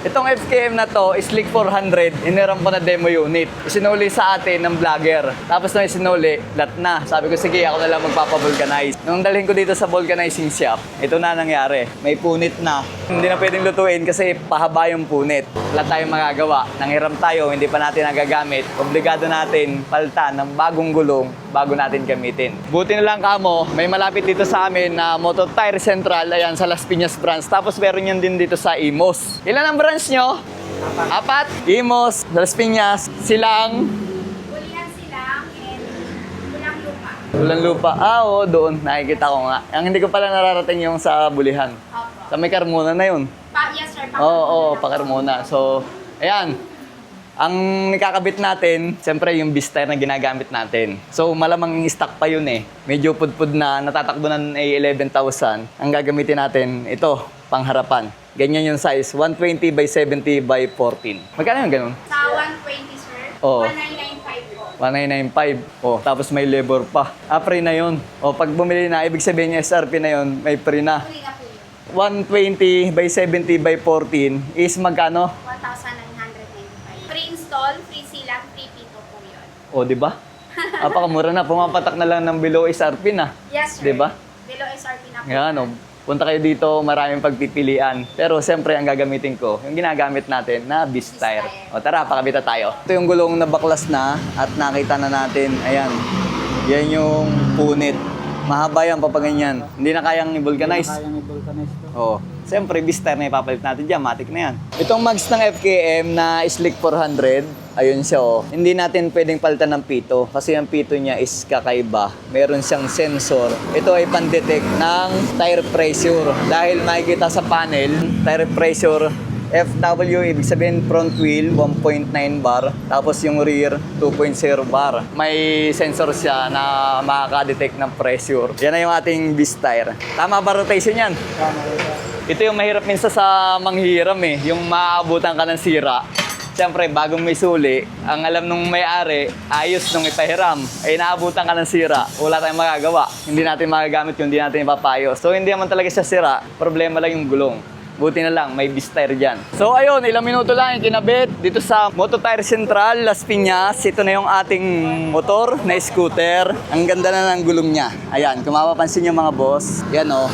Itong FKM na to, Slick 400, iniram ko na demo unit. Isinuli sa atin ng vlogger. Tapos nung isinuli, lat na. Sabi ko, sige, ako na lang magpapavulcanize. Nung dalhin ko dito sa vulcanizing shop, ito na nangyari. May punit na. Hindi na pwedeng lutuin kasi pahaba yung punit. Wala tayong magagawa. Nanghiram tayo, hindi pa natin nagagamit. Obligado natin palitan ng bagong gulong bago natin gamitin. Buti na lang kamo, may malapit dito sa amin na Moto Tire Central, ayan sa Las Piñas branch. Tapos meron yan din dito sa Imos. Ilan ang branch nyo? Apat. Imos, Las Piñas, Silang. Bulihan Silang and Bulang Lupa. Bulang Lupa. Oo, doon. Nakikita ko nga. Ang hindi ko pala nararating yung sa Bulihan. Opo. Sa may Carmona na yun. Yes, sir. Oo, pa Carmona. So, ayan. Ang nakakabit natin, siyempre yung Vista na ginagamit natin. So malamang stock pa yun eh. Medyo pudpud na, natatakbo ng 11,000. Ang gagamitin natin, ito, pangharapan. Ganyan yung size, 120 by 70 by 14. Magkano yung ganun? Sa 120, sir. Oo. 1995 po. 1995. Oh, tapos may labor pa. Free na yun. Oh, pag bumili na, ibig sabihin yung SRP na yun, may free na. Huli na po yun. 120 by 70 by 14 is magkano? 1,995. Free install, free silang, free pito po yun. O, di ba? Napakamura na. Pumapatak na lang ng below SRP na. Yes, sir. Di ba? Below SRP na po. Yan, o. Punta kayo dito, maraming pagpipilian. Pero siyempre, ang gagamitin ko, yung ginagamit natin na Beast Tire. O tara, pakabita tayo. Ito yung gulong na baklas na at nakita na natin. Ayan. Yan yung punit. Mahaba yan, papaganyan. Hindi na kayang i-vulcanize. Kayang i-vulcanize to. Oo. Siyempre, Beast Tire na ipapalit natin dyan. Matik na yan. Itong mags ng FKM na Slick 400, ayun siya oh. Hindi natin pwedeng palitan ng pito kasi ang pito niya is kakaiba. Meron siyang sensor. Ito ay pan-detect ng tire pressure. Dahil makikita sa panel, tire pressure FW, ibig sabihin front wheel 1.9 bar, tapos yung rear 2.0 bar. May sensor siya na makaka-detect ng pressure. Yan na yung ating Beast Tire. Tama ba rotation yan? Tama ito. Ito yung mahirap minsan sa manghiram eh, yung maaabutan ka ng sira. Siyempre, bagong may suli, ang alam nung may-ari, ayos nung ipahiram, ay naabutan ka ng sira, wala tayong magagawa. Hindi natin magagamit yun, hindi natin ipapayo. So, hindi naman talaga siya sira, problema lang yung gulong. Buti na lang, may Beast Tire dyan. So ayun, ilang minuto lang yung kinabit dito sa Moto Tire Central, Las Piñas. Ito na yung ating motor na scooter. Ang ganda na ng gulong niya. Ayan, kung mapapansin nyo mga boss, yan o,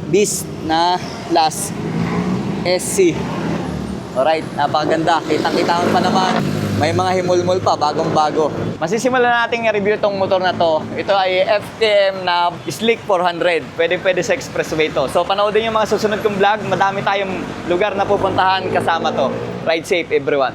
Beast na Plus SC. Alright, napakaganda. Kitang-kita mo pa naman. May mga himulmul pa, bagong-bago. Masisimulan natin i-review itong motor na to. Ito ay FKM na Slick 400. Pwede sa expressway to. So panoodin yung mga susunod kong vlog. Madami tayong lugar na pupuntahan kasama to. Ride safe everyone.